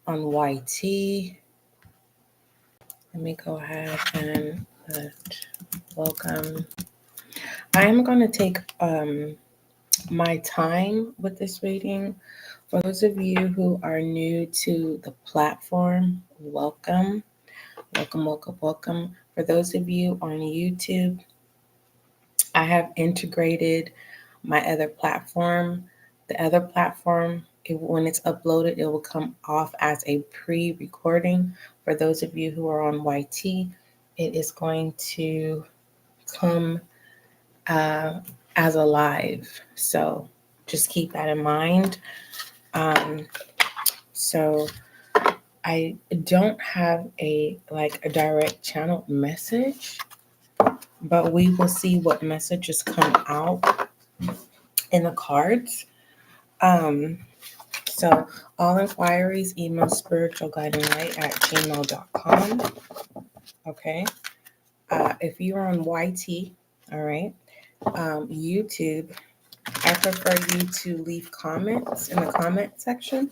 on YT. Let me go ahead and welcome. I am going to take my time with this reading. For those of you who are new to the platform, welcome. Welcome, welcome, welcome. For those of you on YouTube, I have integrated my other platform. The other platform, when it's uploaded, it will come off as a pre-recording. For those of you who are on YT, it is going to come as a live. So just keep that in mind. So I don't have a direct channel message, but we will see what messages come out in the cards. So all inquiries, email spiritualguidinglight@gmail.com. Okay. If you're on YT, all right, YouTube, I prefer you to leave comments in the comment section.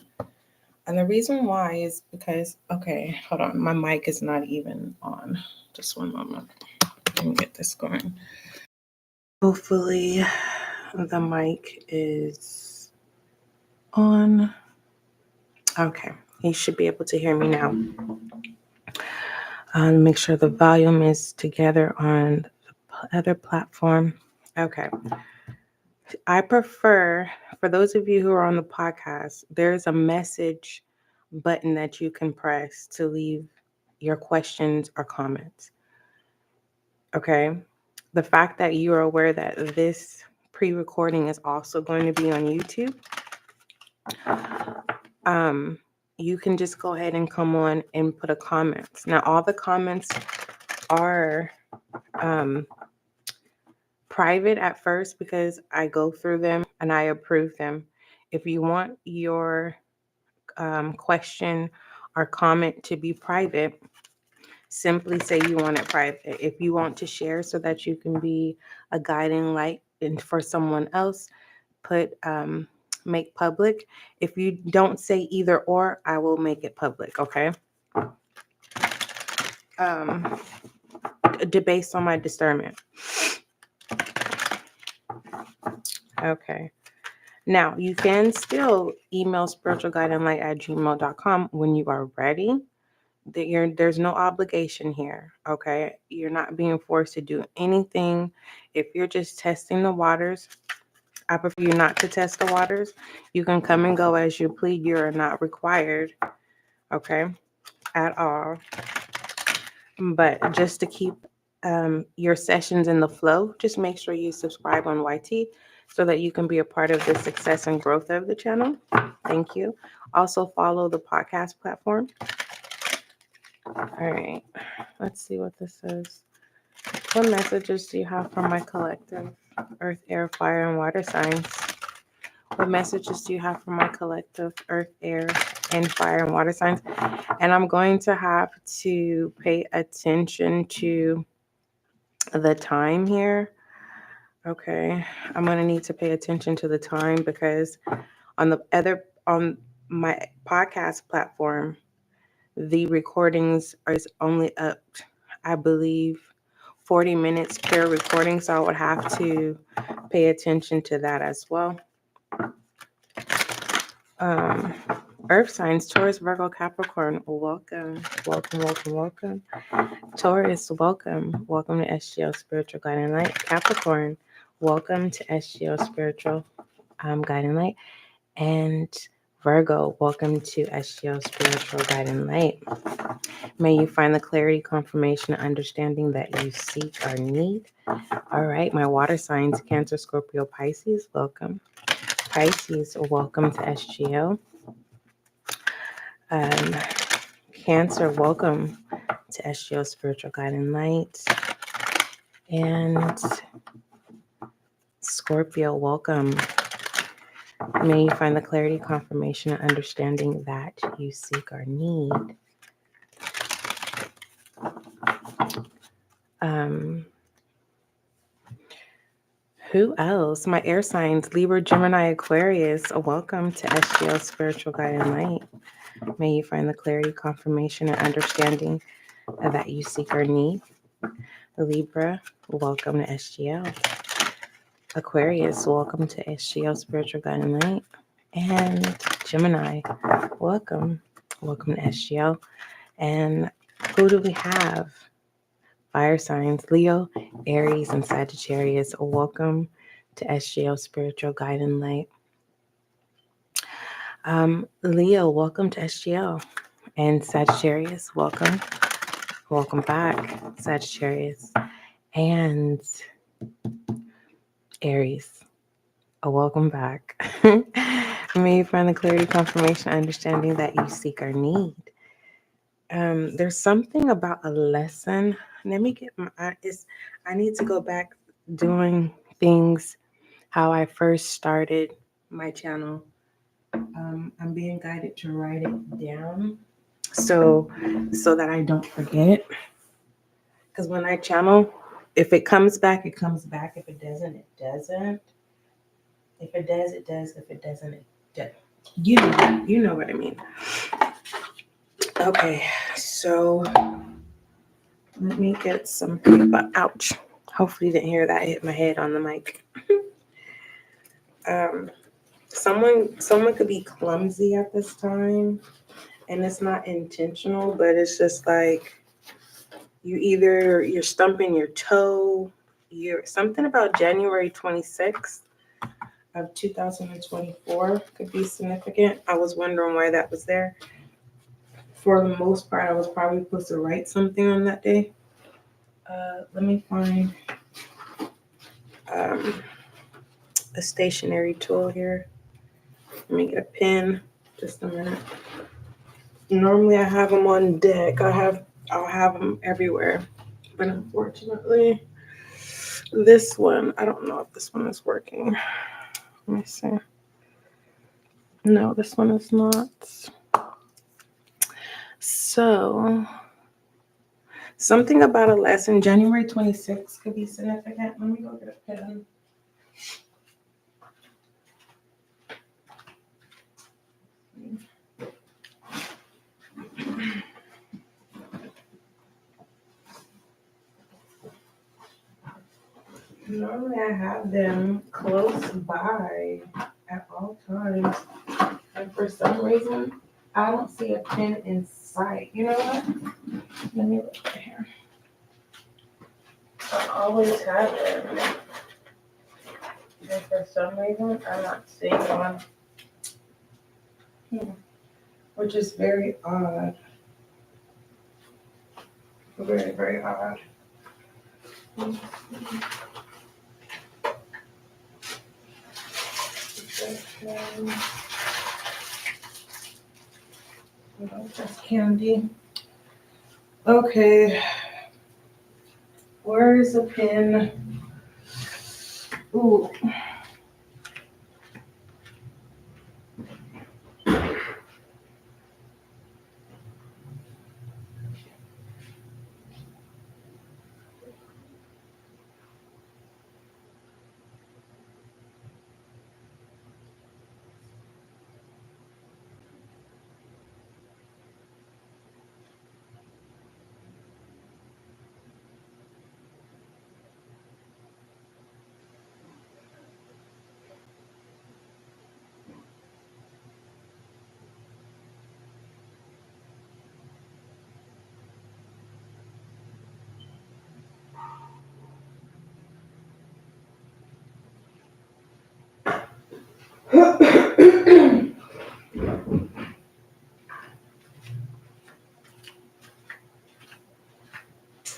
And the reason why is because, okay, hold on, my mic is not even on. Just one moment. Let me get this going. Hopefully the mic is on. Okay, you should be able to hear me now. Make sure the volume is together on the other platform. Okay. I prefer, for those of you who are on the podcast, there's a message button that you can press to leave your questions or comments. Okay. The fact that you are aware that this pre-recording is also going to be on YouTube, you can just go ahead and come on and put a comment. Now, all the comments are private at first because I go through them and I approve them. If you want your question or comment to be private, simply say you want it private. If you want to share so that you can be a guiding light and for someone else, put make public. If you don't say either or, I will make it public, okay? Based on my discernment. Okay. Now, you can still email spiritualguidinglight@gmail.com when you are ready. There's no obligation here, okay? You're not being forced to do anything. If you're just testing the waters, I prefer you not to test the waters. You can come and go as you please. You're not required, okay, at all. But just to keep your sessions in the flow, just make sure you subscribe on YT so that you can be a part of the success and growth of the channel. Thank you. Also follow the podcast platform. All right, let's see what this says. What messages do you have from my collective earth, air, fire, and water signs? What messages do you have from my collective earth, air, and fire, and water signs? And I'm going to have to pay attention to the time here. Okay, I'm going to need to pay attention to the time because on my podcast platform, the recordings is only up, I believe, 40 minutes per recording. So I would have to pay attention to that as well. Earth signs, Taurus, Virgo, Capricorn, welcome, welcome, welcome, welcome. Taurus, welcome. Welcome to SGL Spiritual Guiding Light. Capricorn, welcome to SGL Spiritual Guiding Light. And Virgo, welcome to SGL Spiritual Guiding Light. May you find the clarity, confirmation, and understanding that you seek or need. All right, my water signs, Cancer, Scorpio, Pisces, welcome. Pisces, welcome to SGL. Cancer, welcome to SGL Spiritual Guiding Light. And Scorpio, welcome. May you find the clarity, confirmation, and understanding that you seek or need. Who else? My air signs, Libra, Gemini, Aquarius. Welcome to SGL Spiritual Guiding Light. May you find the clarity, confirmation, and understanding that you seek or need. Libra, welcome to SGL. Aquarius, welcome to SGL Spiritual Guiding Light. And Gemini, welcome. Welcome to SGL. And who do we have? Fire signs, Leo, Aries, and Sagittarius. Welcome to SGL Spiritual Guiding Light. Leo, welcome to SGL. And Sagittarius, welcome. Welcome back, Sagittarius. And Aries, welcome back. May you find the clarity, confirmation, understanding that you seek or need. There's something about a lesson. Let me get I need to go back doing things how I first started my channel. I'm being guided to write it down so that I don't forget. Because when I channel, if it comes back, it comes back. If it doesn't, it doesn't. If it does, it does. If it doesn't, it does. You know what I mean. Okay, so let me get some paper. Ouch. Hopefully you didn't hear that. I hit my head on the mic. Someone could be clumsy at this time, and it's not intentional, but it's just like you're stumping your toe. You're something about January 26th of 2024 could be significant. I was wondering why that was there. For the most part, I was probably supposed to write something on that day. Let me find a stationary tool here. Let me get a pen. Just a minute. Normally, I have them on deck. I'll have them everywhere, but unfortunately, this one, I don't know if this one is working. Let me see. No, this one is not. So, something about a lesson. January 26th could be significant. Let me go get a pen. Normally, I have them close by at all times. And for some reason, I don't see a pen in sight. You know what? Let me look right here. I always have it. And for some reason, I'm not seeing one. Which is very odd. Very, very odd. That's candy. Okay. Where is a pen? Ooh.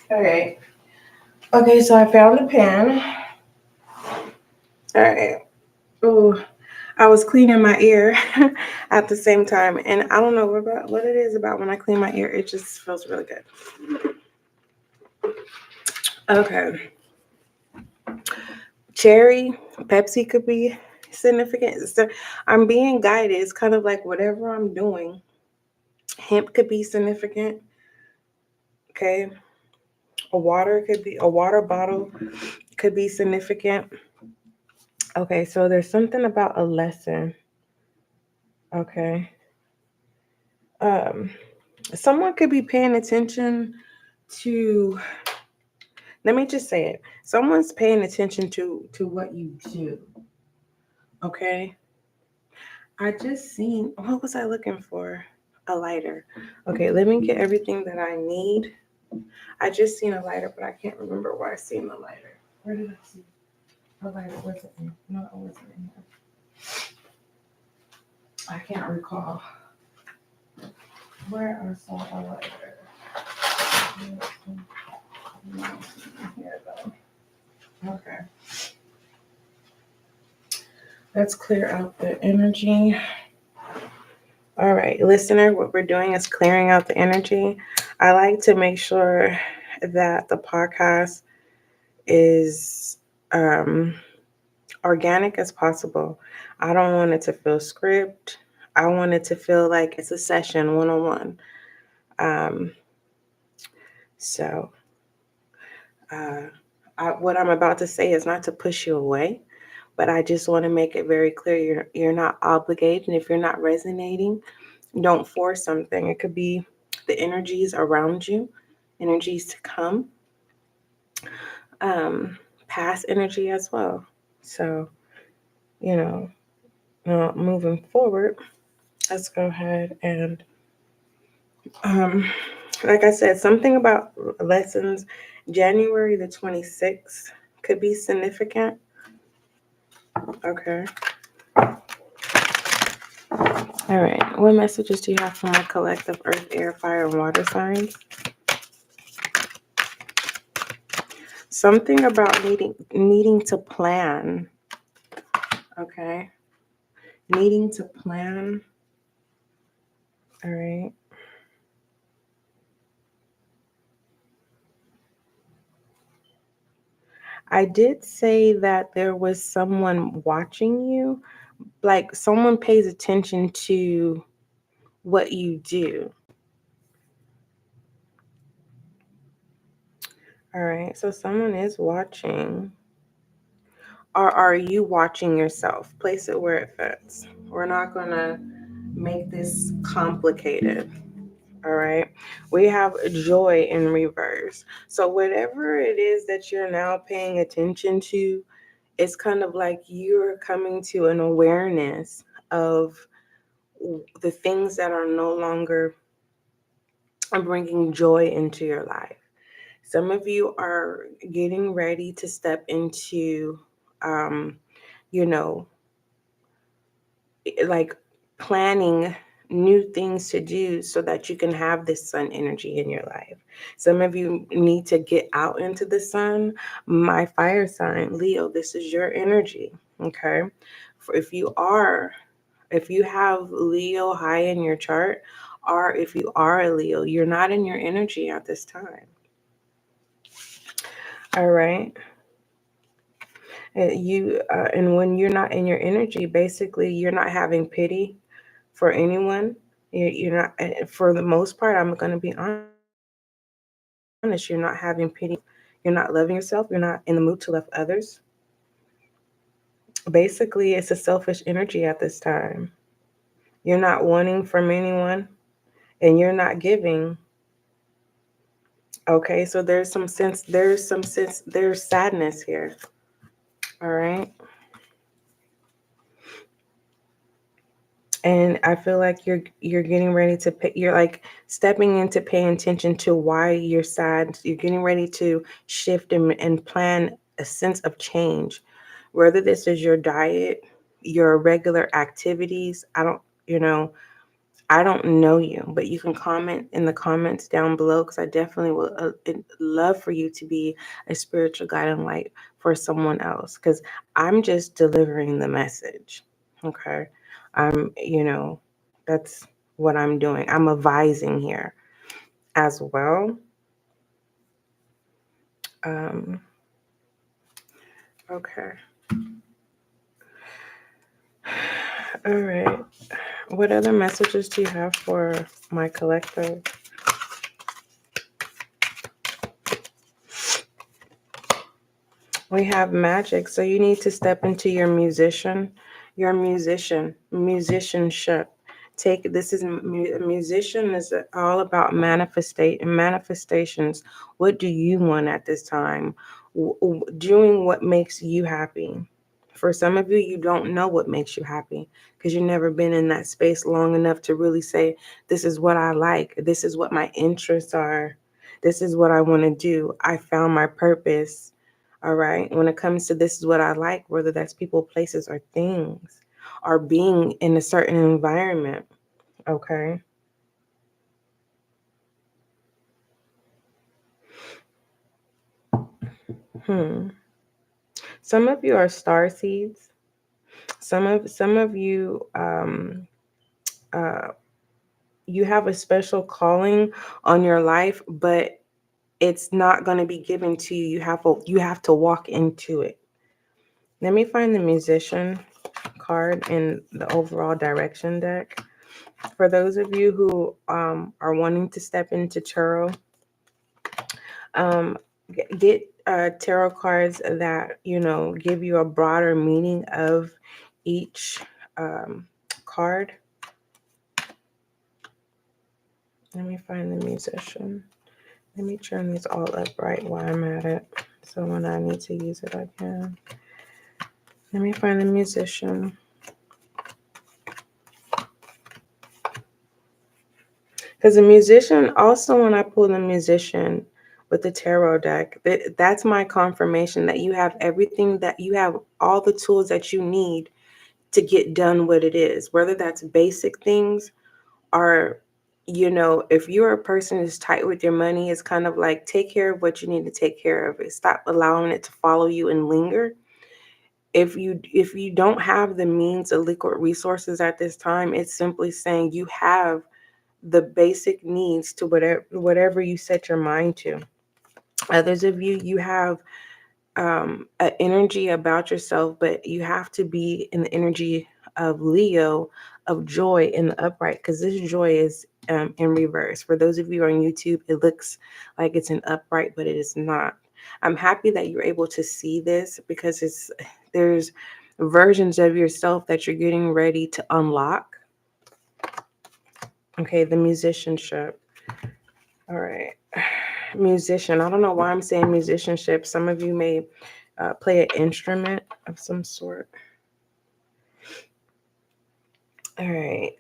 All right. Okay, so I found a pen. All right. Oh, I was cleaning my ear at the same time, and I don't know what it is about when I clean my ear. It just feels really good. Okay. Cherry, Pepsi could be significant. So I'm being guided. It's kind of like whatever I'm doing. Hemp could be significant. Okay. A water bottle could be significant. Okay, so there's something about a lesson. Okay. Someone could be paying attention to, let me just say it. Someone's paying attention to what you do. Okay. I just seen, what was I looking for? A lighter. Okay, let me get everything that I need. I just seen a lighter, but I can't remember where I seen the lighter. Where did I see a lighter? Was it in? No, it wasn't in here. I can't recall where I saw a lighter. Here though. Okay. Let's clear out the energy. All right, listener, what we're doing is clearing out the energy. I like to make sure that the podcast is organic as possible. I don't want it to feel script. I want it to feel like it's a session one-on-one. So what I'm about to say is not to push you away, but I just want to make it very clear you're not obligated. And if you're not resonating, don't force something. It could be the energies around you, energies to come, past energy as well. So, moving forward, let's go ahead and, like I said, something about lessons. January the 26th could be significant. Okay. All right. What messages do you have for my collective earth, air, fire, and water signs? Something about needing to plan. Okay. Needing to plan. All right. I did say that there was someone watching you, like someone pays attention to what you do. All right. So someone is watching. Or are you watching yourself? Place it where it fits. We're not going to make this complicated. All right. We have joy in reverse. So whatever it is that you're now paying attention to, it's kind of like you're coming to an awareness of the things that are no longer bringing joy into your life. Some of you are getting ready to step into, you know, like planning new things to do so that you can have this sun energy in your life. Some of you need to get out into the sun. My fire sign, Leo, this is your energy. Okay. If you have Leo high in your chart, or if you are a Leo, you're not in your energy at this time. All right. And when you're not in your energy, basically you're not having pity for anyone. You're not, for the most part, I'm going to be honest, you're not having pity. You're not loving yourself. You're not in the mood to love others. Basically, it's a selfish energy at this time. You're not wanting from anyone and you're not giving. Okay, so there's sadness here. All right. And I feel like you're getting ready to pay, you're like stepping into paying attention to why you're sad. You're getting ready to shift and plan a sense of change, whether this is your diet, your regular activities. I don't know you, but you can comment in the comments down below because I definitely would love for you to be a spiritual guiding light for someone else, because I'm just delivering the message. Okay. That's what I'm doing. I'm advising here as well. Okay. All right. What other messages do you have for my collective? We have magic. So you need to step into your musicianship. This is a musician is all about manifestations. What do you want at this time? Doing what makes you happy. For some of you, you don't know what makes you happy because you've never been in that space long enough to really say, this is what I like. This is what my interests are. This is what I want to do. I found my purpose. All right. When it comes to this is what I like, whether that's people, places, or things, or being in a certain environment. Okay. Hmm. Some of you are star seeds. Some of you uh you have a special calling on your life, but it's not going to be given to you. You have to walk into it. Let me find the musician card in the overall direction deck. For those of you who are wanting to step into tarot, um, get tarot cards that give you a broader meaning of each card. Let me find the musician. Let me turn these all up right while I'm at it, so when I need to use it, I can. Let me find the musician. Because the musician, also when I pull the musician with the tarot deck, that's my confirmation that you have everything, that you have all the tools that you need to get done what it is, whether that's basic things or, if you're a person who's tight with your money, it's kind of like take care of what you need to take care of. It stop allowing it to follow you and linger. If you don't have the means of liquid resources at this time, it's simply saying you have the basic needs to whatever you set your mind to. Others of you have an energy about yourself, but you have to be in the energy of Leo, of joy in the upright, because this joy is in reverse. For those of you on YouTube, it looks like it's an upright, but it is not. I'm happy that you're able to see this because there's versions of yourself that you're getting ready to unlock. Okay, the musicianship. All right. Musician. I don't know why I'm saying musicianship. Some of you may play an instrument of some sort. All right.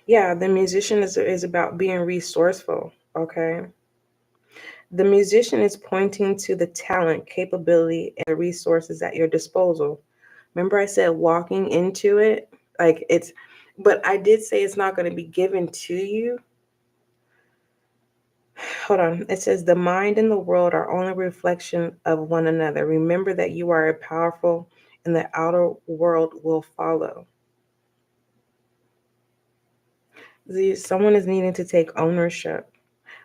Yeah, the musician is about being resourceful. Okay. The musician is pointing to the talent, capability, and the resources at your disposal. Remember, I said walking into it? But I did say it's not going to be given to you. Hold on. It says the mind and the world are only a reflection of one another. Remember that you are powerful and the outer world will follow. Someone is needing to take ownership.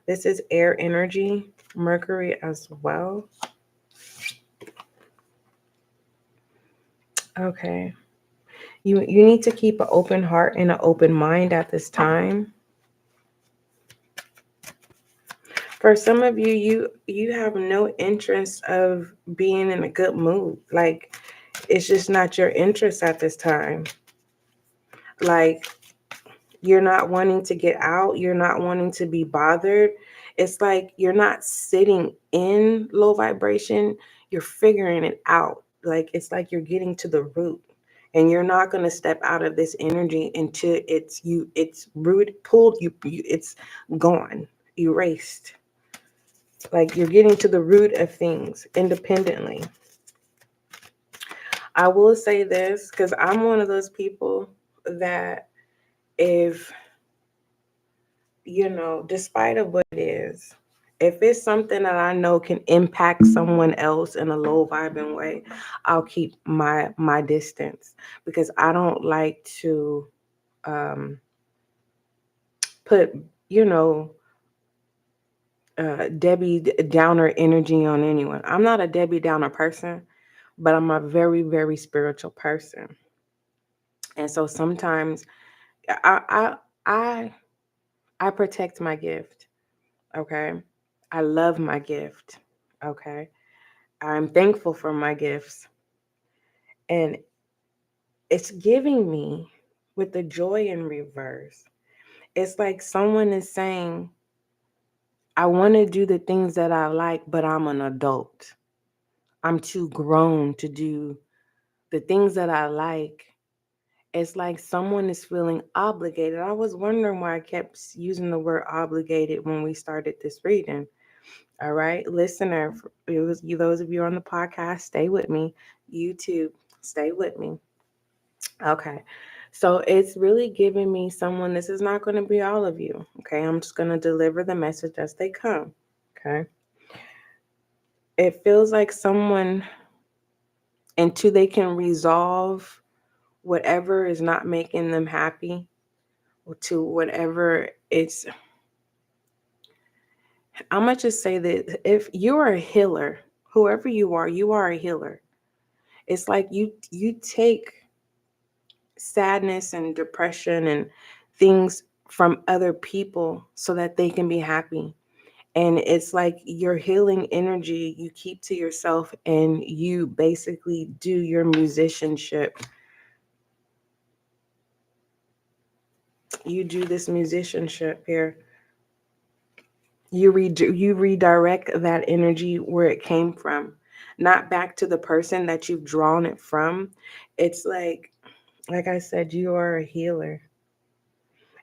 This is air energy, Mercury as well. Okay. You need to keep an open heart and an open mind at this time. For some of you have no interest of being in a good mood. Like, it's just not your interest at this time. Like, you're not wanting to get out. You're not wanting to be bothered. It's like you're not sitting in low vibration. You're figuring it out. Like, it's like you're getting to the root. And you're not going to step out of this energy until it's root pulled, it's gone, erased. Like, you're getting to the root of things independently. I will say this because I'm one of those people that if, despite of what it is, if it's something that I know can impact someone else in a low vibing way, I'll keep my distance because I don't like to put, Debbie Downer energy on anyone. I'm not a Debbie Downer person, but I'm a very, very spiritual person. And so sometimes I I I protect my gift. Okay. I love my gift. Okay. I'm thankful for my gifts. And it's giving me with the joy in reverse. It's like someone is saying, I want to do the things that I like, but I'm an adult. I'm too grown to do the things that I like. It's like someone is feeling obligated. I was wondering why I kept using the word obligated when we started this reading. All right, listener, it was you. Those of you on the podcast, stay with me. YouTube, stay with me. Okay, so it's really giving me someone. This is not going to be all of you. Okay, I'm just going to deliver the message as they come. Okay, it feels like someone until they can resolve whatever is not making them happy, or to whatever it's. I'm gonna just say that if you are a healer, whoever you are a healer. It's like you take sadness and depression and things from other people so that they can be happy. And it's like your healing energy you keep to yourself, and you basically do your musicianship. You do this musicianship here. You redirect that energy where it came from, not back to the person that you've drawn it from. It's like I said, you are a healer.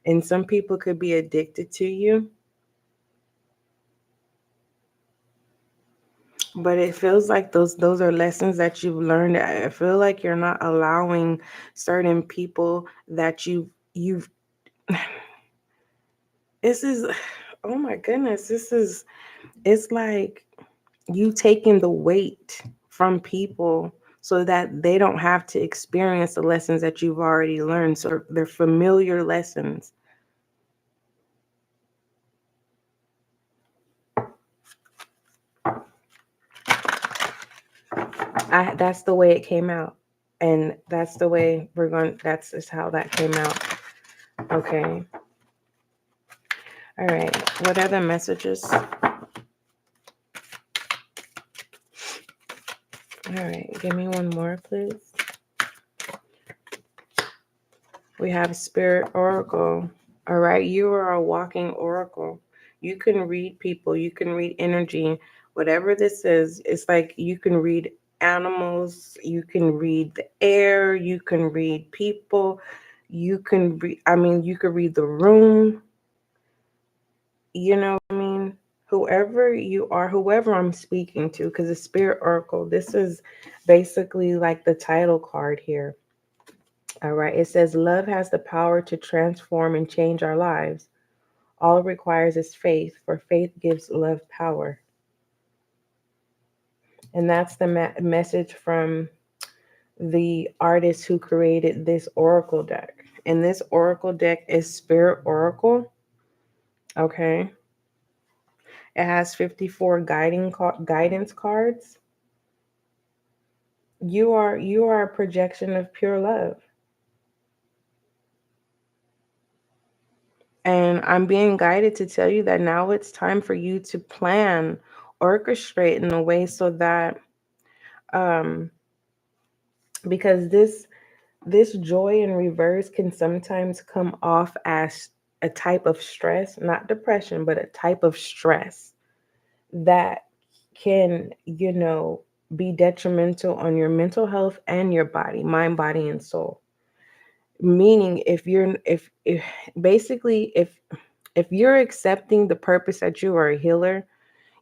And some people could be addicted to you, but it feels like those are lessons that you've learned. I feel like you're not allowing certain people that you've this is oh my goodness, it's like you taking the weight from people so that they don't have to experience the lessons that you've already learned. So they're familiar lessons. That's the way it came out. And that's the way that's just how that came out. Okay. All right. What other messages? All right. Give me one more, please. We have Spirit Oracle. All right. You are a walking oracle. You can read people. You can read energy. Whatever this is, it's like you can read animals. You can read the air. You can read people. You can read, you could read the room. You know what I mean? Whoever you are, whoever I'm speaking to, because the Spirit Oracle, this is basically like the title card here. All right. It says, love has the power to transform and change our lives. All it requires is faith, for faith gives love power. And that's the message from the artist who created this Oracle deck. And this Oracle deck is Spirit Oracle. Okay. It has 54 guidance cards. You are a projection of pure love. And I'm being guided to tell you that now it's time for you to plan, orchestrate in a way so that um because this joy in reverse can sometimes come off as a type of stress, not depression, but a type of stress that can, be detrimental on your mental health and your body, mind, body, and soul. Meaning if basically if you're accepting the purpose that you are a healer,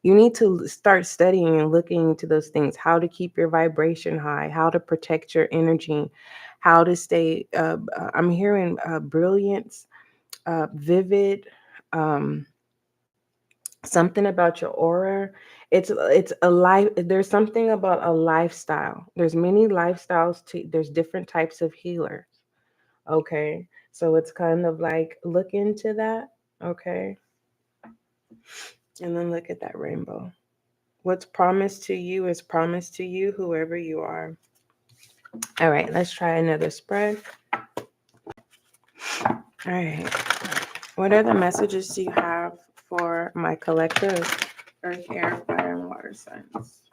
you need to start studying and looking into those things: how to keep your vibration high, how to protect your energy, how to stay I'm hearing brilliance, vivid, um something about your aura. It's a life. There's something about a lifestyle. There's many lifestyles there's different types of healers. Okay. So it's kind of like look into that. Okay. And then look at that rainbow. What's promised to you is promised to you, whoever you are. All right. Let's try another spread. All right. What other messages do you have for my collective earth, air, fire, and water signs?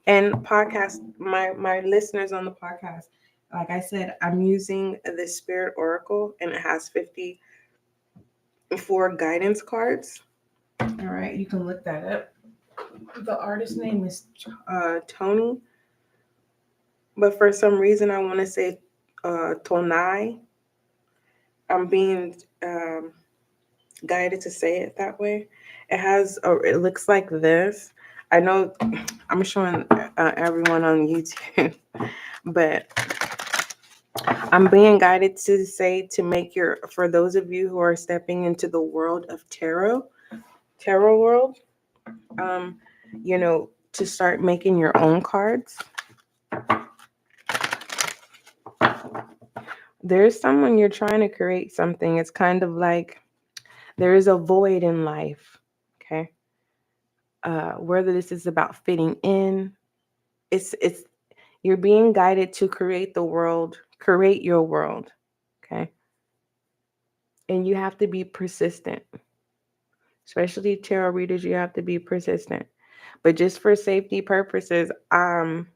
And podcast, my listeners on the podcast, like I said, I'm using the Spirit Oracle, and it has 54 guidance cards. All right, you can look that up. The artist name is Tony, but for some reason I want to say Tonai. I'm being guided to say it that way. It looks like this. I know I'm showing everyone on YouTube, but I'm being guided to say to make for those of you who are stepping into the world of tarot world, um, to start making your own cards. There's someone you're trying to create something. It's kind of like there is a void in life. Okay. Whether this is about fitting in, it's you're being guided to create create your world. Okay. And you have to be persistent. Especially tarot readers, you have to be persistent. But just for safety purposes, when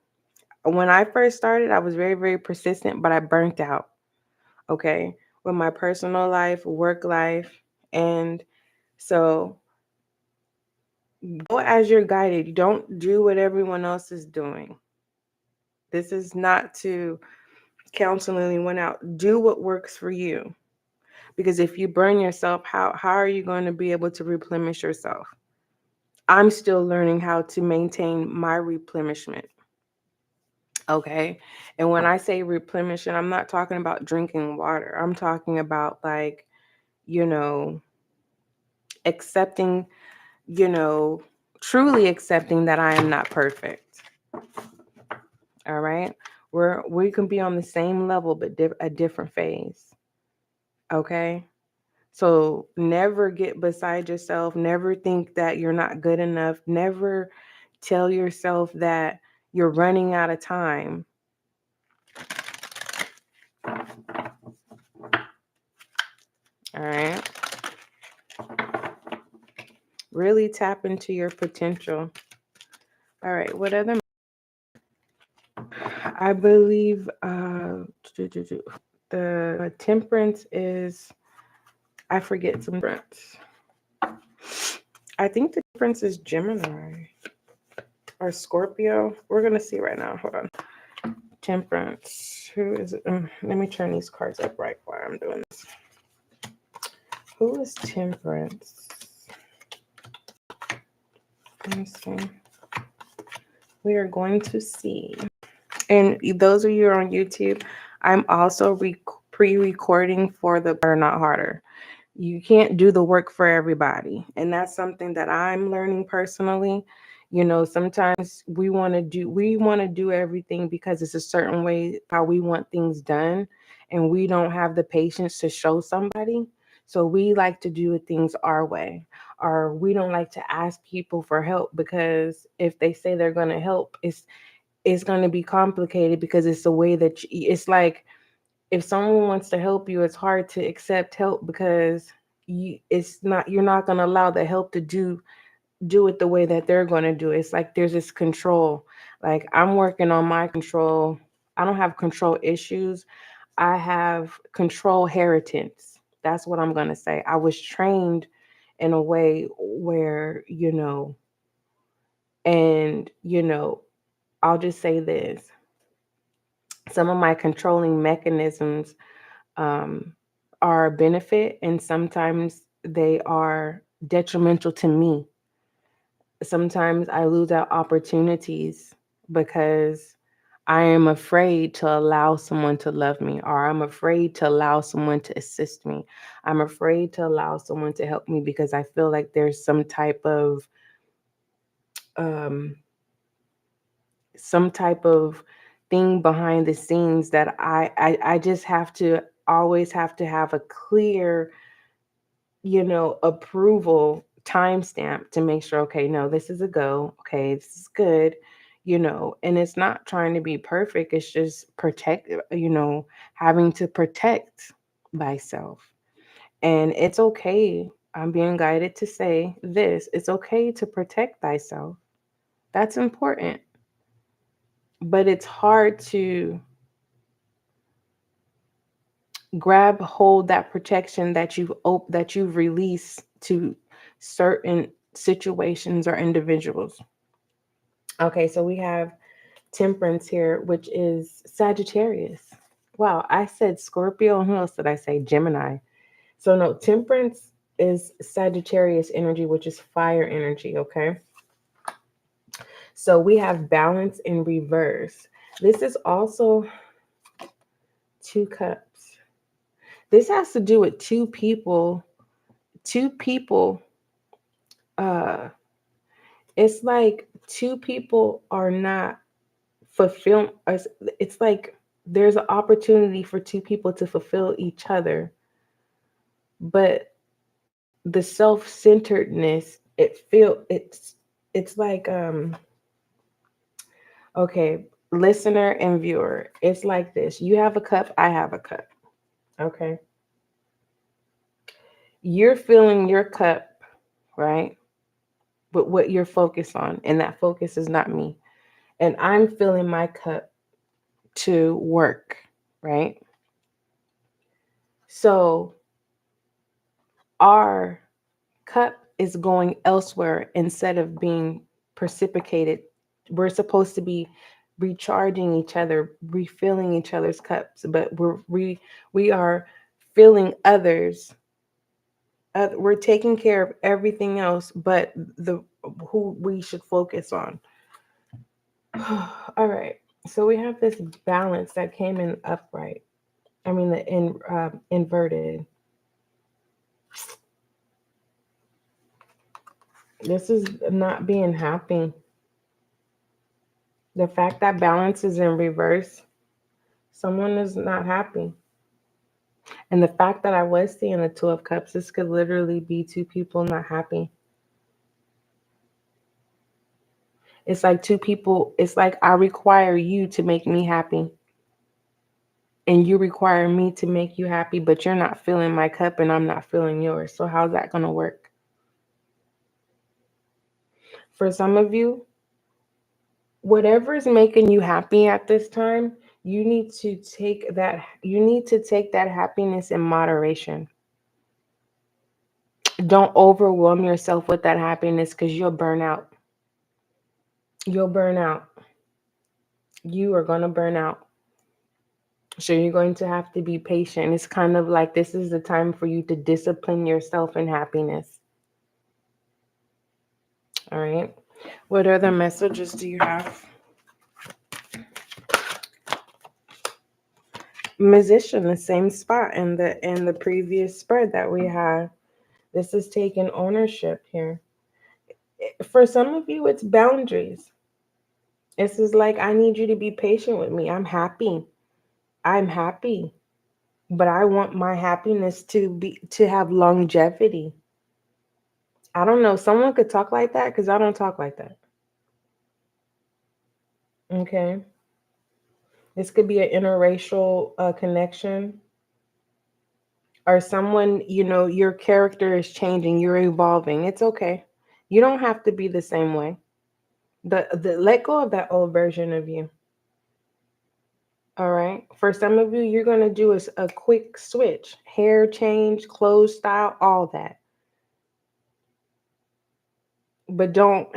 I first started, I was very, very persistent, but I burnt out. Okay. With my personal life, work life. And so go as you're guided. You don't do what everyone else is doing. This is not to counsel anyone out. Do what works for you. Because if you burn yourself, how are you going to be able to replenish yourself? I'm still learning how to maintain my replenishment. Okay. And when I say replenishment, I'm not talking about drinking water. I'm talking about like, you know, accepting, you know, truly accepting that I am not perfect. All right. We can be on the same level, but a different phase. Okay. So never get beside yourself. Never think that you're not good enough. Never tell yourself that you're running out of time. All right. Really tap into your potential. All right. What other? I believe the temperance is, I forget some temperance. I think the temperance is Gemini or Scorpio. We're going to see right now. Hold on. Temperance. Who is it? Let me turn these cards up right while I'm doing this. Who is Temperance? Let me see. We are going to see. And those of you on YouTube, I'm also pre-recording for the Harder Not Harder. You can't do the work for everybody. And that's something that I'm learning personally. Sometimes we want to do everything because it's a certain way how we want things done, and we don't have the patience to show somebody. So we like to do things our way, or we don't like to ask people for help, because if they say they're going to help, it's going to be complicated, because it's a way that it's like, if someone wants to help you, it's hard to accept help, because you're not going to allow the help to do it the way that they're going to do it. It's like there's this control. Like, I'm working on my control. I don't have control issues. I have control inheritance. That's what I'm going to say. I was trained in a way where, and I'll just say this. Some of my controlling mechanisms are a benefit, and sometimes they are detrimental to me. Sometimes I lose out opportunities because I am afraid to allow someone to love me, or I'm afraid to allow someone to assist me. I'm afraid to allow someone to help me because I feel like there's um, some type of thing behind the scenes that I just always have to have a clear, approval timestamp to make sure, okay, no, this is a go. Okay, this is good. And it's not trying to be perfect. It's just having to protect thyself. And it's okay. I'm being guided to say this. It's okay to protect thyself. That's important. but it's hard to grab hold that protection that you've released to certain situations or individuals. Okay, so we have Temperance here, which is Sagittarius. Wow, I said Scorpio, and who else did I say? Gemini. So no, Temperance is Sagittarius energy, which is fire energy, okay? So we have balance in reverse. This is also Two Cups. This has to do with two people. Two people, uh, it's like two people are not fulfilled. It's like there's an opportunity for two people to fulfill each other, but the self-centeredness, it's like okay, listener and viewer, it's like this. You have a cup, I have a cup. Okay. You're filling your cup, right? But what you're focused on, and that focus is not me. And I'm filling my cup to work, right? So our cup is going elsewhere instead of being precipitated. We're supposed to be recharging each other, refilling each other's cups, but we are filling others. We're taking care of everything else, but the who we should focus on. All right. So we have this balance that came in upright. I mean the inverted. This is not being happy. The fact that balance is in reverse, someone is not happy. And the fact that I was seeing the Two of Cups, this could literally be two people not happy. It's like two people, it's like I require you to make me happy. And you require me to make you happy, but you're not filling my cup and I'm not filling yours. So how's that going to work? For some of you, whatever is making you happy at this time, you need to take that happiness in moderation. Don't overwhelm yourself with that happiness because you'll burn out. You'll burn out. You are going to burn out. So you're going to have to be patient. It's kind of like this is the time for you to discipline yourself in happiness. All right. What other messages do you have? Musician, the same spot in the previous spread that we had. This is taking ownership here. For some of you, it's boundaries. This is like I need you to be patient with me. I'm happy. I'm happy. But I want my happiness to have longevity. I don't know. Someone could talk like that because I don't talk like that. Okay. This could be an interracial connection or someone, your character is changing, you're evolving. It's okay. You don't have to be the same way. The let go of that old version of you. All right. For some of you, you're going to do a quick switch, hair change, clothes style, all that. But don't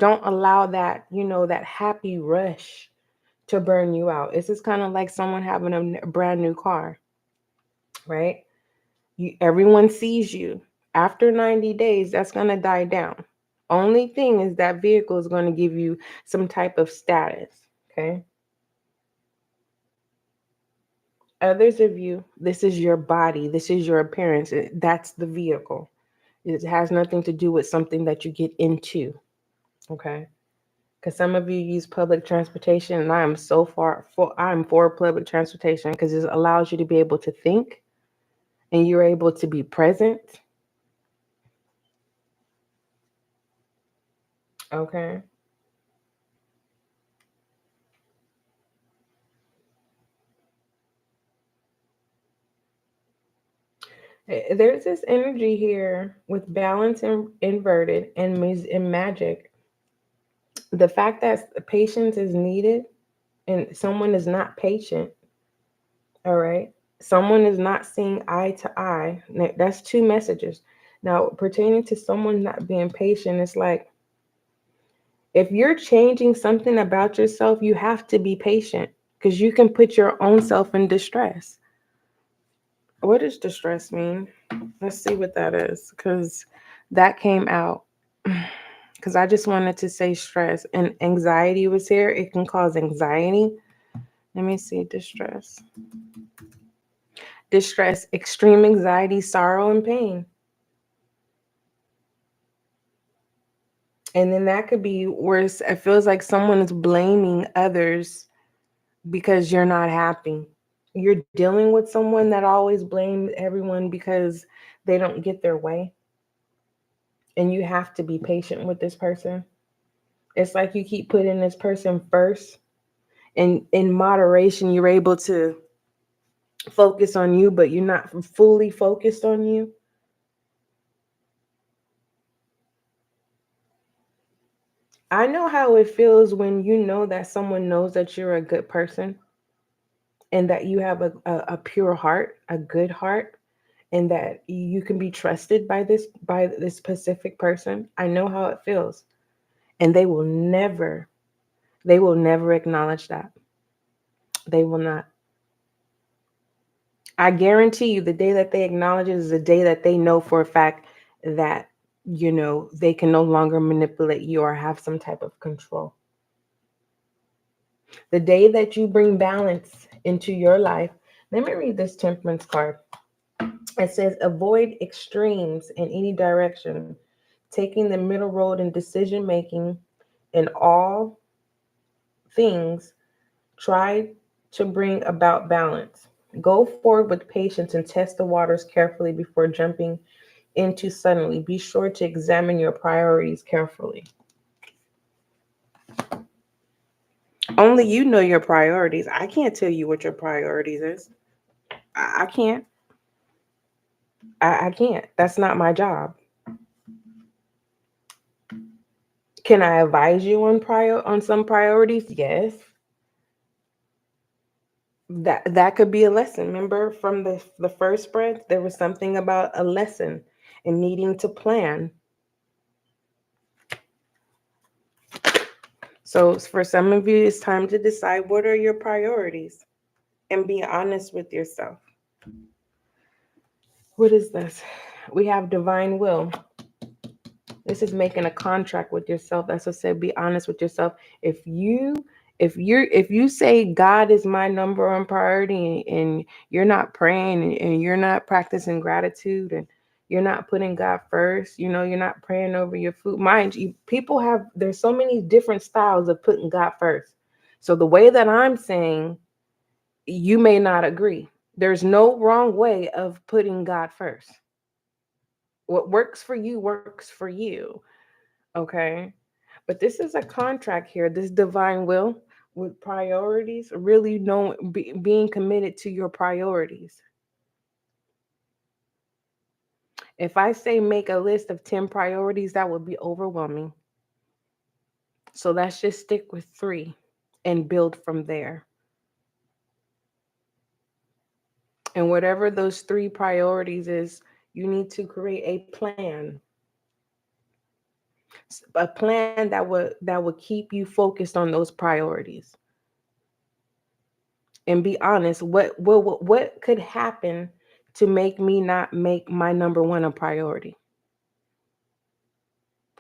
allow that, that happy rush to burn you out. This is kind of like someone having a brand new car, right? Everyone sees you. After 90 days, that's going to die down. Only thing is that vehicle is going to give you some type of status, okay? Others of you, this is your body, this is your appearance. That's the vehicle. It has nothing to do with something that you get into, okay? Because some of you use public transportation, and I'm for public transportation because it allows you to be able to think and you're able to be present. Okay. There's this energy here with balance and inverted and magic. The fact that patience is needed and someone is not patient, all right? Someone is not seeing eye to eye. That's two messages. Now, pertaining to someone not being patient, it's like if you're changing something about yourself, you have to be patient because you can put your own self in distress. What does distress mean? Let's see what that is because that came out. Because I just wanted to say stress and anxiety was here. It can cause anxiety. Let me see. Distress, extreme anxiety, sorrow, and pain. And then that could be where it feels like someone is blaming others because you're not happy. You're dealing with someone that always blames everyone because they don't get their way. And you have to be patient with this person. It's like you keep putting this person first. And in moderation, you're able to focus on you, but you're not fully focused on you. I know how it feels when you know that someone knows that you're a good person and that you have a pure heart, a good heart, and that you can be trusted by this specific person. I know how it feels. And they will never acknowledge that. They will not. I guarantee you the day that they acknowledge it is the day that they know for a fact that, they can no longer manipulate you or have some type of control. The day that you bring balance into your life, let me read this temperance card. It says, avoid extremes in any direction, taking the middle road in decision making in all things. Try to bring about balance. Go forward with patience and test the waters carefully before jumping into suddenly. Be sure to examine your priorities carefully. Only you know your priorities. I can't tell you what your priorities is. I can't. I can't. That's not my job. Can I advise you on some priorities? Yes. That could be a lesson. Remember from the first spread, there was something about a lesson and needing to plan. So for some of you, it's time to decide what are your priorities and be honest with yourself. What is this? We have divine will. This is making a contract with yourself. That's what I said. Be honest with yourself. If you say God is my number one priority and you're not praying and you're not practicing gratitude and you're not putting God first, you're not praying over your food. Mind you, there's so many different styles of putting God first. So the way that I'm saying, you may not agree. There's no wrong way of putting God first. What works for you works for you. Okay. But this is a contract here, this divine will with priorities, really being committed to your priorities. If I say make a list of 10 priorities, that would be overwhelming. So let's just stick with 3 and build from there. And whatever those 3 priorities is, you need to create a plan that would keep you focused on those priorities. And be honest, what could happen to make me not make my number one a priority?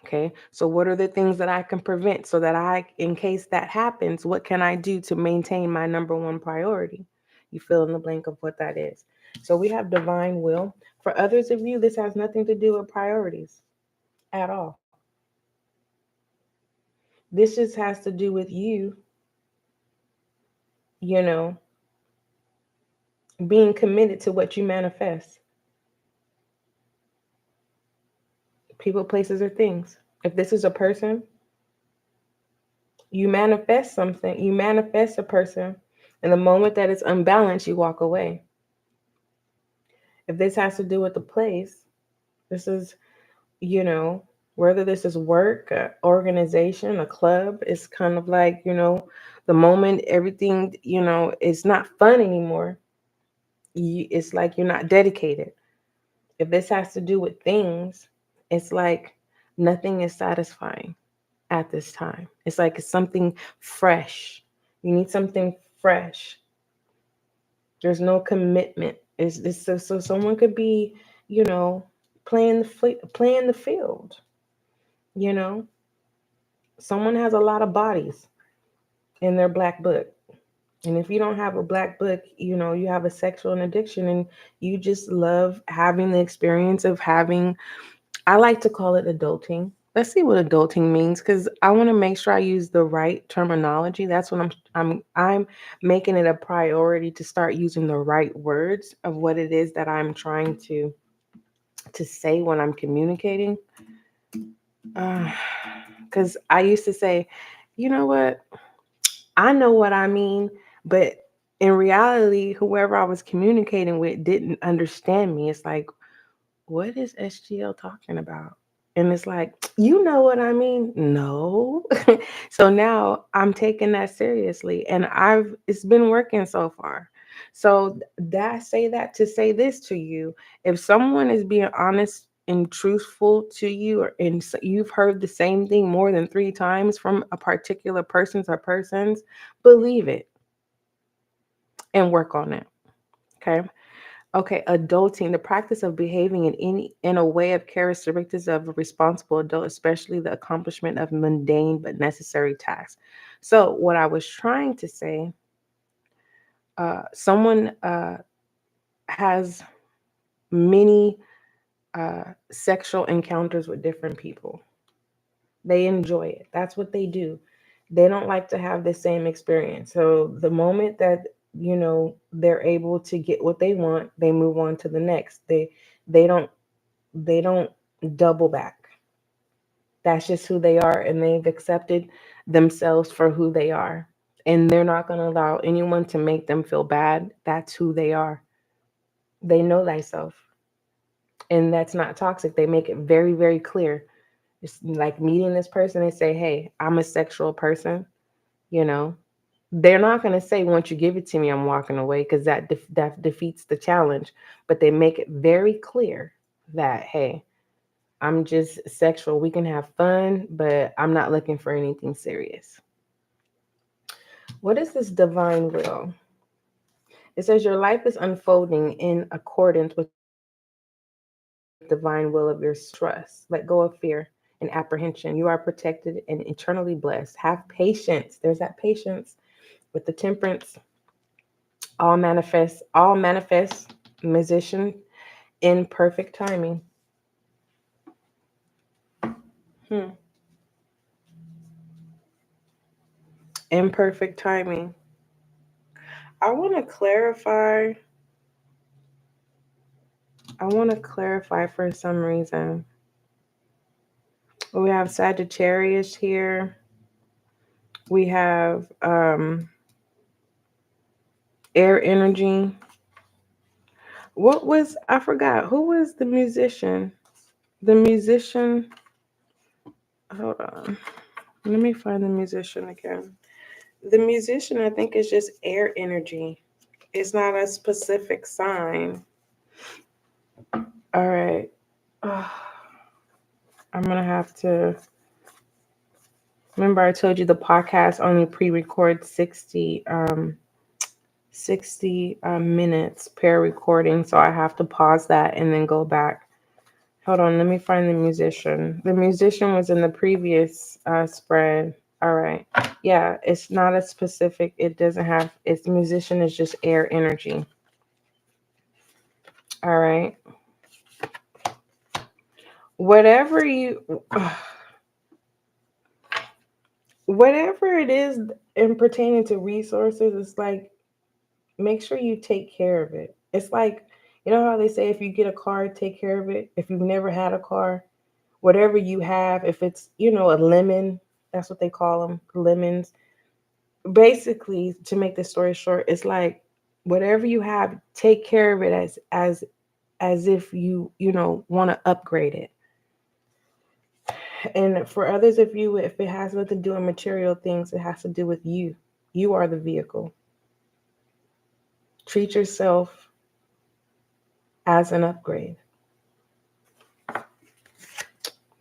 Okay, so what are the things that I can prevent so that in case that happens, what can I do to maintain my number one priority? You fill in the blank of what that is. So we have divine will. For others of you, this has nothing to do with priorities at all. This just has to do with you, you know, being committed to what you manifest. People, places, or things. If this is a person, you manifest something, you manifest a person, and the moment that it's unbalanced, you walk away. If this has to do with the place, this is, you know, Whether this is work, a organization, a club, it's kind of like, the moment everything, it's not fun anymore. It's like you're not dedicated. If this has to do with things, it's like nothing is satisfying at this time. It's like it's something fresh. You need something fresh. There's no commitment. It's so someone could be, you know, playing the field. You know, someone has a lot of bodies in their black book. And if you don't have a black book, you have a sexual addiction and you just love having the experience of having, I like to call it adulting. Let's see what adulting means because I want to make sure I use the right terminology. That's what I'm making it a priority to start using the right words of what it is that I'm trying to say when I'm communicating. Because I used to say, you know what? I know what I mean, but in reality, whoever I was communicating with didn't understand me. It's like, what is SGL talking about? And it's like, you know what I mean? No. So now I'm taking that seriously and it's been working so far. So that say that to say this to you. If someone is being honest and truthful to you and you've heard the same thing more than 3 times from a particular person's or persons, believe it and work on it. Okay. Okay, adulting, the practice of behaving in a way of characteristics of a responsible adult, especially the accomplishment of mundane but necessary tasks. So, what I was trying to say, someone has many sexual encounters with different people. They enjoy it. That's what they do. They don't like to have the same experience. So the moment that they're able to get what they want, they move on to the next. They don't they don't double back. That's just who they are, and they've accepted themselves for who they are. And they're not going to allow anyone to make them feel bad. That's who they are. They know thyself, and that's not toxic. They make it very, very clear. It's like meeting this person and say, "Hey, I'm a sexual person." You know, they're not going to say, "Once you give it to me, I'm walking away," because that defeats the challenge. But they make it very clear that, hey, I'm just sexual. We can have fun, but I'm not looking for anything serious. What is this divine will? It says your life is unfolding in accordance with divine will of your trust. Let go of fear and apprehension. You are protected and eternally blessed. Have patience. There's that patience with the temperance. All manifest, musician in perfect timing. Hmm. Imperfect timing. I want to clarify. I want to clarify for some reason. We have Sagittarius here. We have air energy. What was, I forgot, who was the musician? The musician, hold on. Let me find the musician again. The musician, I think, is just air energy. It's not a specific sign. All right. Ugh, I'm going to have to. Remember, I told you the podcast only pre-records 60 minutes per recording, so I have to pause that and then go back. Hold on, let me find the musician. The musician was in the previous spread. All right. Yeah, it's not a specific, it doesn't have, its musician is just air energy. All right. Whatever you, whatever it is in pertaining to resources, it's like, make sure you take care of it. It's like, you know how they say if you get a car, take care of it. If you've never had a car, whatever you have, if it's, a lemon, that's what they call them, lemons. Basically, to make the story short, it's like whatever you have, take care of it as if you want to upgrade it. And for others of you, if it has nothing to do with material things, it has to do with you. You are the vehicle. Treat yourself as an upgrade.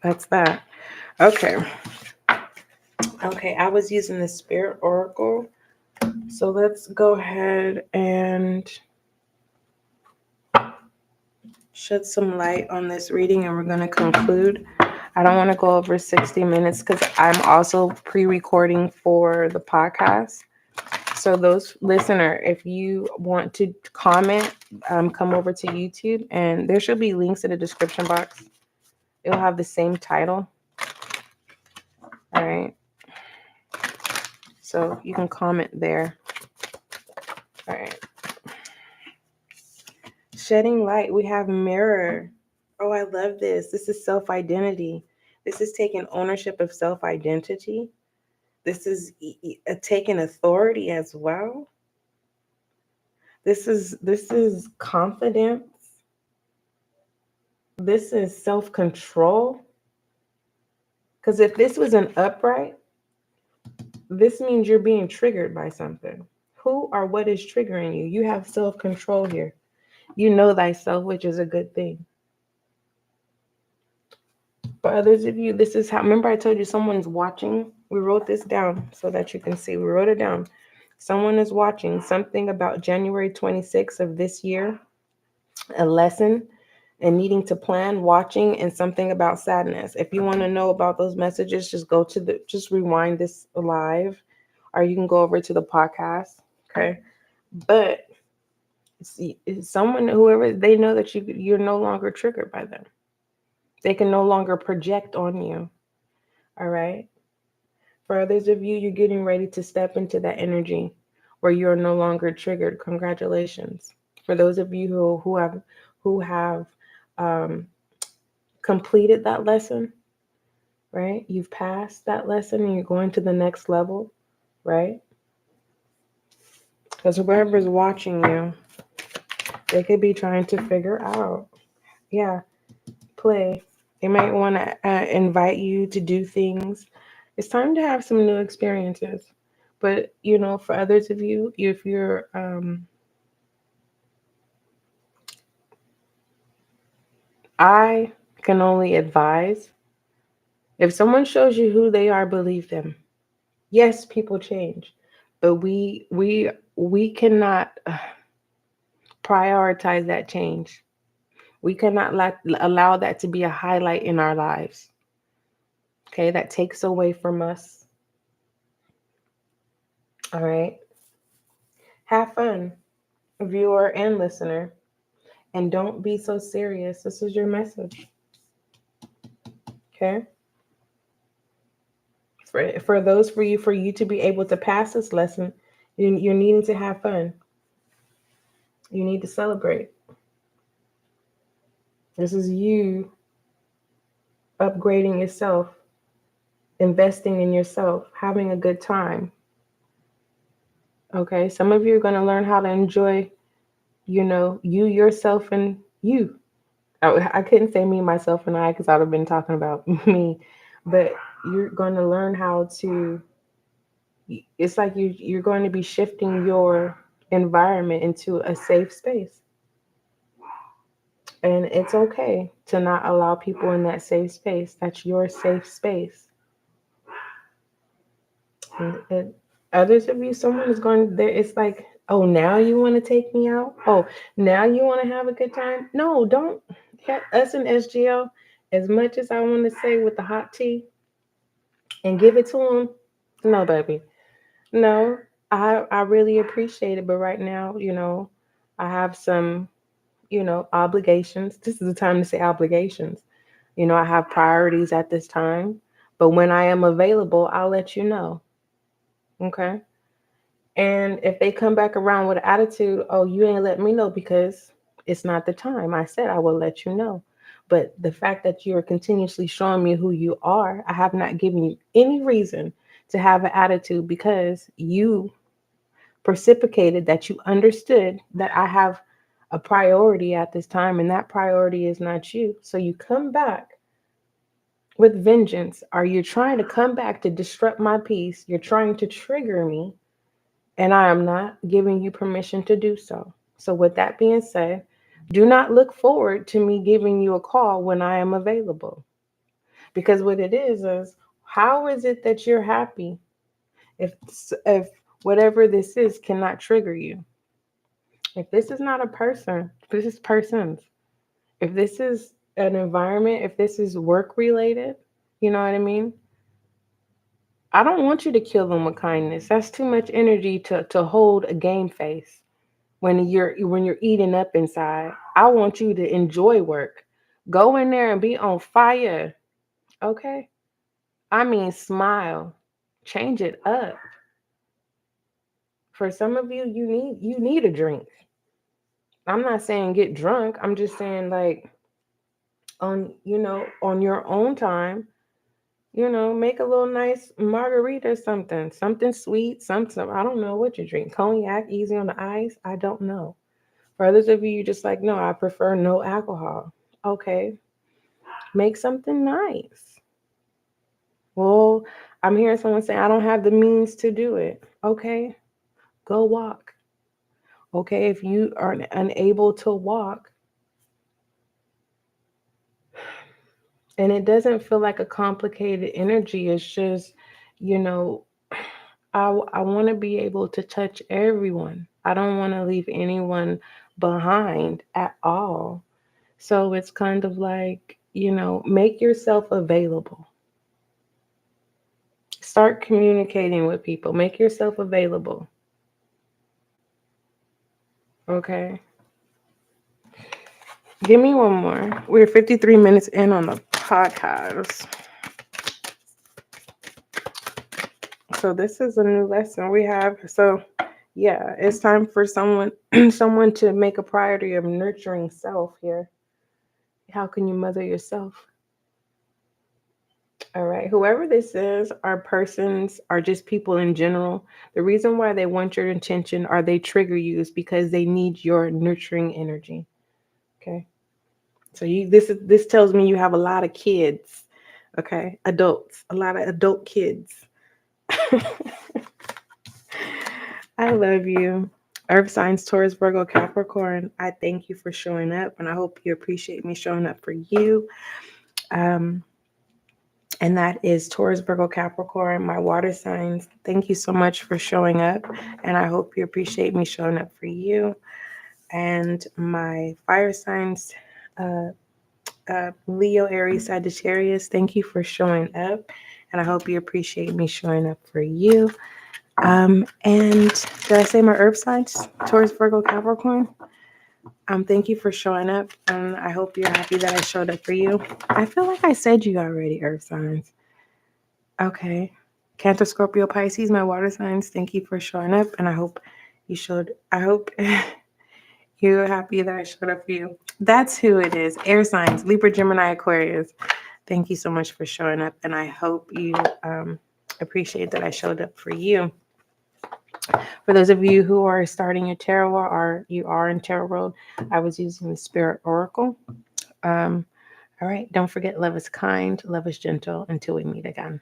That's that. Okay. Okay, I was using the Spirit Oracle. So let's go ahead and shed some light on this reading, and we're going to conclude. I don't want to go over 60 minutes because I'm also pre-recording for the podcast. So those listener, if you want to comment, come over to YouTube, and there should be links in the description box. It'll have the same title. All right. So you can comment there. All right. Shedding light. We have mirror. Oh, I love this. This is self-identity. This is taking ownership of self-identity. This is taking authority as well. This is confidence. This is self-control. Because if this was an upright, this means you're being triggered by something. Who or what is triggering you? You have self-control here. You know thyself, which is a good thing. For others of you, this is how, remember I told you someone's watching? We wrote this down so that you can see. We wrote it down. Someone is watching something about January 26th of this year, a lesson and needing to plan, watching, and something about sadness. If you want to know about those messages, just rewind this live, or you can go over to the podcast. Okay. But see, someone, whoever, they know that you're no longer triggered by them. They can no longer project on you. All right. For others of you, you're getting ready to step into that energy where you're no longer triggered. Congratulations. For those of you who have completed that lesson, right? You've passed that lesson and you're going to the next level, right? Because whoever's watching you, they could be trying to figure out, play. They might want to invite you to do things. It's time to have some new experiences. But, for others of you, if you're, I can only advise, if someone shows you who they are, believe them. Yes, people change, but we cannot prioritize that change. We cannot allow that to be a highlight in our lives. Okay, that takes away from us. All right. Have fun, viewer and listener, and don't be so serious. This is your message. Okay. For you to be able to pass this lesson, you're needing to have fun. You need to celebrate. This is you upgrading yourself, investing in yourself, having a good time. Okay, some of you are going to learn how to enjoy, you, yourself, and you. I couldn't say me, myself, and I because I would have been talking about me, but you're going to learn how to, it's like you're going to be shifting your environment into a safe space. And it's okay to not allow people in that safe space. That's your safe space. And others of you, someone is going there. It's like, oh, now you want to take me out? Oh, now you want to have a good time? No, don't. Us in SGL, as much as I want to say with the hot tea and give it to them, no, baby. No, I really appreciate it. But right now, I have some, obligations. This is the time to say obligations. I have priorities at this time. But when I am available, I'll let you know. Okay? And if they come back around with an attitude, oh, you ain't let me know because it's not the time. I said I will let you know. But the fact that you're continuously showing me who you are, I have not given you any reason to have an attitude because you precipitated that you understood that I have a priority at this time, and that priority is not you. So you come back with vengeance. Are you trying to come back to disrupt my peace? You're trying to trigger me, and I am not giving you permission to do so. So, with that being said, do not look forward to me giving you a call when I am available. Because what it is how is it that you're happy if if whatever this is cannot trigger you? If this is not a person, if this is persons, if this is an environment, if this is work related, you know what I mean? I don't want you to kill them with kindness. That's too much energy to hold a game face when you're eating up inside. I want you to enjoy work. Go in there and be on fire. Okay? I mean smile. Change it up. For some of you, you need a drink. I'm not saying get drunk. I'm just saying like on your own time, make a little nice margarita, something sweet, something. I don't know what you drink. Cognac, easy on the eyes. I don't know. For others of you, just like, no, I prefer no alcohol. Okay, make something nice. Well, I'm hearing someone say, I don't have the means to do it. Okay, go walk. Okay, if you are unable to walk, and it doesn't feel like a complicated energy, it's just, you know, I want to be able to touch everyone. I don't want to leave anyone behind at all. So it's kind of like, make yourself available. Start communicating with people. Make yourself available. Okay. Give me one more. We're 53 minutes in on the podcast. So this is a new lesson we have. So yeah, it's time for someone to make a priority of nurturing self here. How can you mother yourself? All right. Whoever this is, are persons, are just people in general. The reason why they want your attention or they trigger you is because they need your nurturing energy. Okay. So this tells me you have a lot of kids. Okay. Adults, a lot of adult kids. I love you. Earth signs, Taurus, Virgo, Capricorn. I thank you for showing up, and I hope you appreciate me showing up for you. And that is Taurus, Virgo, Capricorn, my water signs. Thank you so much for showing up, and I hope you appreciate me showing up for you. And my fire signs, Leo, Aries, Sagittarius. Thank you for showing up, and I hope you appreciate me showing up for you. And did I say my earth signs? Taurus, Virgo, Capricorn. Thank you for showing up, and I hope you're happy that I showed up for you. I feel like I said you already, earth signs. Okay. Cancer, Scorpio, Pisces, my water signs. Thank you for showing up, and I hope you're happy that I showed up for you. That's who it is. Air signs, Libra, Gemini, Aquarius. Thank you so much for showing up, and I hope you appreciate that I showed up for you. For those of you who are starting your tarot or you are in tarot world, I was using the Spirit Oracle. All right. Don't forget, love is kind, love is gentle. Until we meet again.